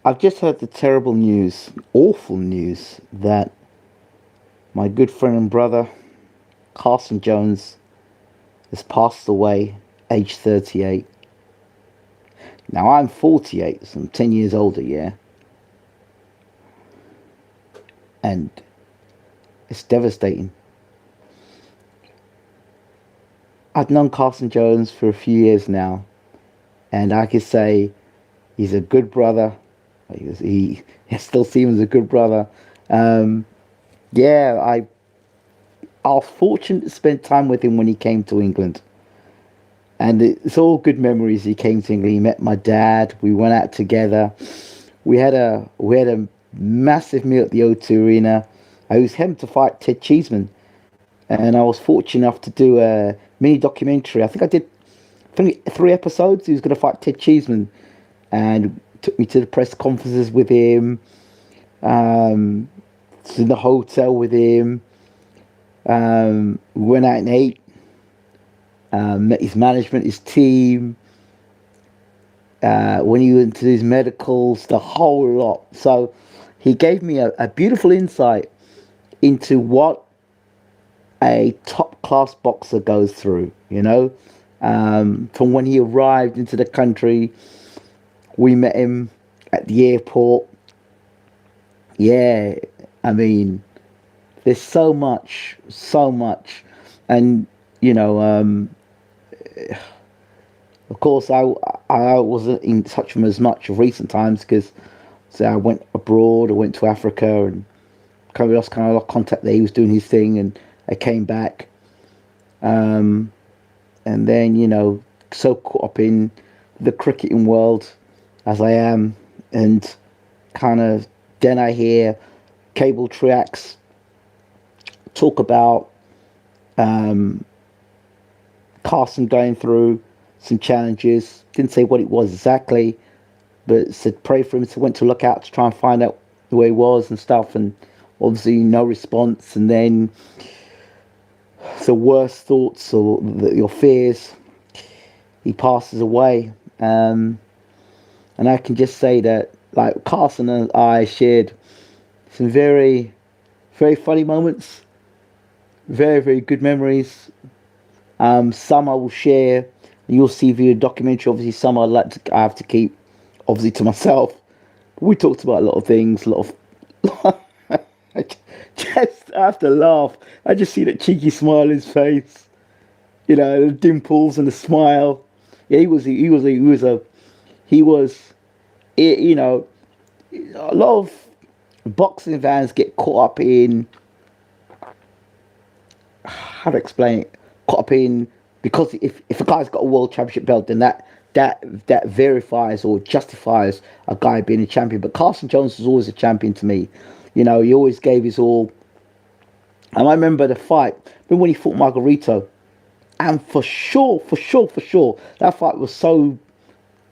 I've just heard the terrible news, awful news, that my good friend and brother, Carson Jones, has passed away, age 38. Now, I'm 48, so I'm 10 years older, yeah? And it's devastating. I've known Carson Jones for a few years now, and I can say he's a good brother. He still see him as a good brother. Um, yeah, I was fortunate to spend time with him when he came to England. And it's all good memories. He came to England. He met my dad. We went out together. We had a massive meal at the O2 Arena. I was him to fight Ted Cheeseman, and I was fortunate enough to do a mini documentary. I think I did three episodes. He was going to fight Ted Cheeseman, and took me to the press conferences with him, um, to the hotel with him. We went out and ate. Met his management, his team. When he went to his medicals, the whole lot. So he gave me a beautiful insight into what a top class boxer goes through. From when he arrived into the country, we met him at the airport. Yeah, I mean, there's so much, and you know, of course, I wasn't in touch with him as much of recent times because, say, I went abroad, I went to Africa, and kind of lost contact there. He was doing his thing, and I came back, um, and then so caught up in the cricketing world as I am, and kind of then I hear cable tracks talk about um, Carson going through some challenges. Didn't say what it was exactly, but said pray for him. So went to look out to try and find out where he was and stuff, and obviously no response. And then the worst thoughts or your fears, he passes away. And I can just say that, like, Carson and I shared some very, very funny moments, very, very good memories. Some I will share. You'll see via documentary. Obviously, some I have to keep, obviously, to myself. But we talked about a lot of things, a lot of. I I have to laugh. I just see that cheeky smile on his face. The dimples and the smile. Yeah, he was. You know, a lot of boxing fans get caught up in, how to explain it, caught up in, because if a guy's got a world championship belt, then that verifies or justifies a guy being a champion. But Carson Jones was always a champion to me. He always gave his all. And I remember the fight. Remember when he fought Margarito? And for sure, that fight was so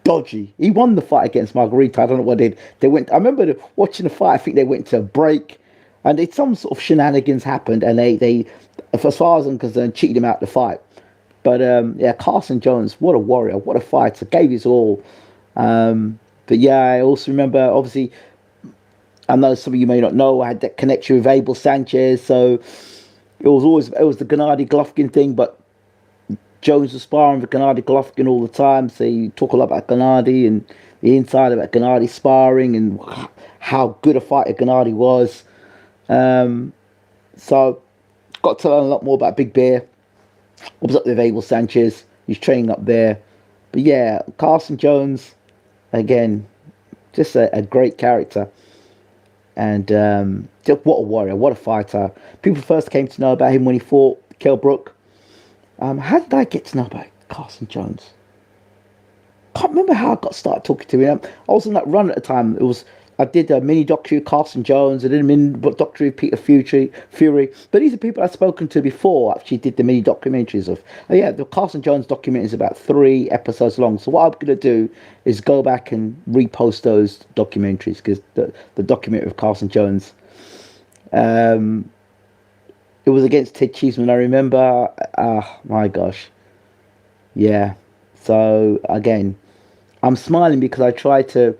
dodgy. He won the fight against Margarito. I don't know what they did. They went. I remember watching the fight. I think they went to a break, and some sort of shenanigans happened, and they, as far as I'm concerned, cheated him out the fight. But yeah, Carson Jones, what a warrior, what a fighter, gave his all. But yeah, I also remember, obviously, I know some of you may not know, I had that connection with Abel Sanchez, so it was the Gennady Golovkin thing, but Jones was sparring with Gennady Golovkin all the time, so you talk a lot about Gennady and the inside about Gennady sparring and how good a fighter Gennady was. So got to learn a lot more about Big Bear. I was up with Abel Sanchez. He's training up there. But yeah, Carson Jones, again, just a great character. And just what a warrior, what a fighter. People first came to know about him when he fought KELL BROOK. How did I get to know about Carson Jones? Can't remember how I got started talking to him. I was on that run at the time. I did a mini documentary with Carson Jones. I did a mini documentary with Peter Fury. But these are people I've spoken to before. I actually did the mini documentaries of. Yeah, the Carson Jones documentary is about 3 episodes long. So what I'm going to do is go back and repost those documentaries, because the documentary of Carson Jones. It was against Ted Cheeseman. I remember. My gosh. Yeah. So again, I'm smiling because I try to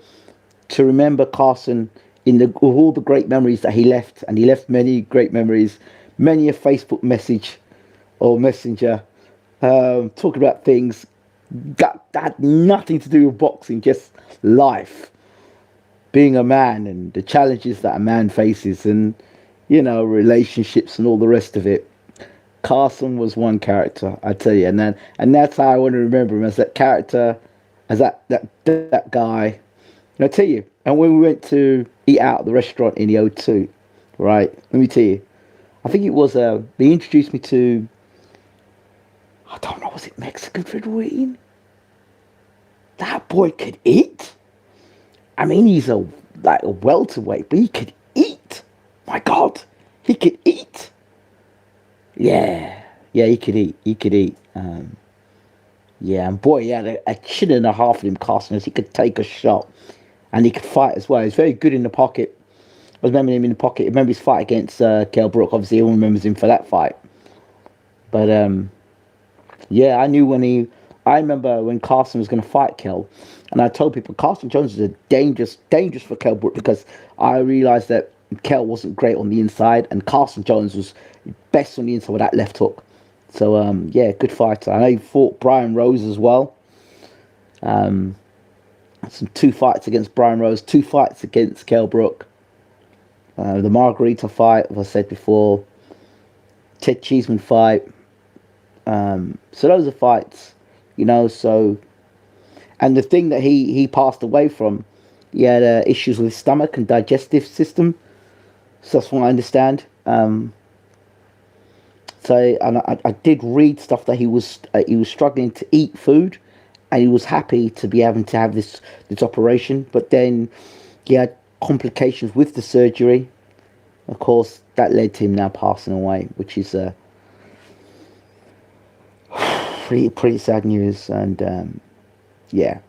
to remember Carson in the all the great memories that he left, and he left many great memories, many a Facebook message or messenger, talking about things that had nothing to do with boxing, just life, being a man, and the challenges that a man faces, and relationships and all the rest of it. Carson was one character, I tell you, and that's how I want to remember him, as that character, as that guy. And I tell you, and when we went to eat out at the restaurant in the O2, right? Let me tell you, I think it was they introduced me to, I don't know, was it Mexican food we were eating? That boy could eat. I mean, he's a welterweight, but he could eat. My God, he could eat. Yeah, yeah, he could eat. He could eat. Yeah, and boy, he had a chin and a half in him, Carson, as he could take a shot, and he could fight as well. He's very good in the pocket. I remember him in the pocket. I remember his fight against KELL BROOK. Obviously, everyone remembers him for that fight. But yeah, I remember when Carson was going to fight KELL, and I told people Carson Jones is a dangerous for KELL BROOK, because I realized that KELL wasn't great on the inside, and Carson Jones was best on the inside with that left hook. So yeah, good fighter. I know he fought Brian Rose as well. Some 2 fights against Brian Rose, 2 fights against KELL BROOK. The Margarita fight, as I said before. TED CHEESEMAN fight. So those are fights, so, and the thing that he passed away from, he had issues with his stomach and digestive system. So that's what I understand. So, and I did read stuff that he was struggling to eat food, and he was happy to be having to have this operation, but then he had complications with the surgery. Of course, that led to him now passing away, which is pretty sad news. And yeah,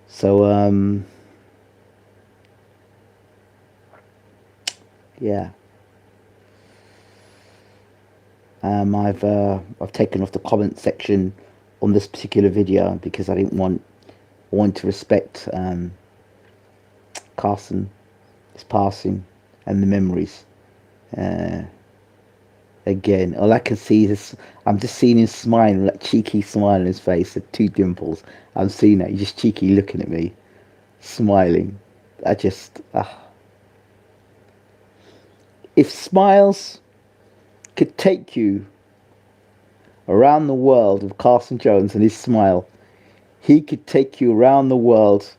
so yeah. I've taken off the comment section on this particular video because I want to respect Carson, his passing, and the memories. Again, all I can see is I'm just seeing him smiling, that cheeky smile on his face, the 2 dimples. I'm seeing that, he's just cheeky looking at me, smiling. I just, if smiles could take you around the world with Carson Jones and his smile, he could take you around the world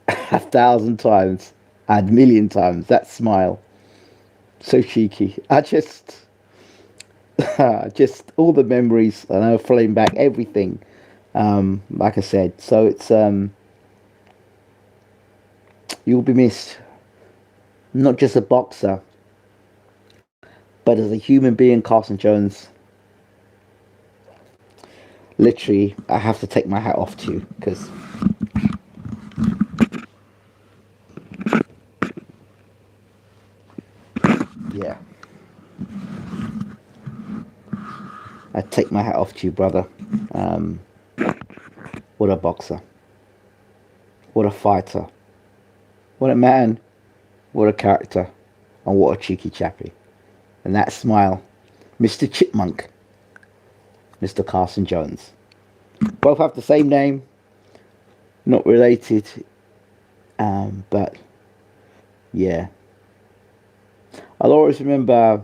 1,000 times and 1,000,000 times. That smile, so cheeky. I just all the memories, and I'm flowing back everything. Like I said, so it's you'll be missed, not just a boxer, but as a human being. Carson Jones, literally, I have to take my hat off to you, because yeah, I take my hat off to you, brother. What a boxer, what a fighter, what a man, what a character, and what a cheeky chappy. And that smile, Mr. Chipmunk, Mr. Carson Jones. Both have the same name, not related, but yeah. I'll always remember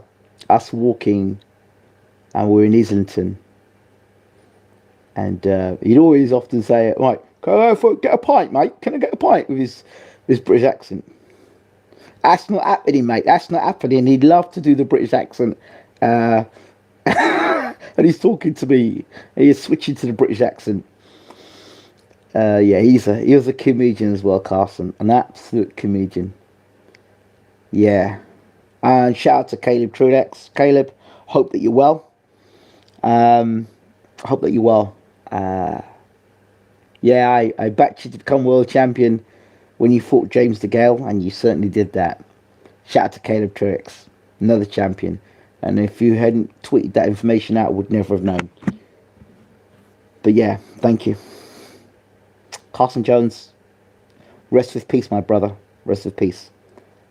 us walking, and we were in Islington, and he'd always often say, "Right, can I get a pint, mate? Can I get a pint?" with his British accent. That's not happening, mate. That's not happening. He'd love to do the British accent. And he's talking to me. He's switching to the British accent. Yeah, he was a comedian as well, Carson. An absolute comedian. Yeah. And shout out to Caleb Trudex. Caleb, hope that you're well. Hope that you're well. Yeah, I backed you to become world champion when you fought James DeGale, and you certainly did that. Shout out to Caleb Trudex, another champion. And if you hadn't tweeted that information out, I would never have known. But yeah, thank you. Carson Jones, Rest with peace, my brother. Rest with peace.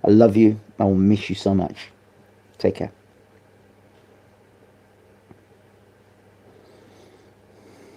I love you. I will miss you so much. Take care.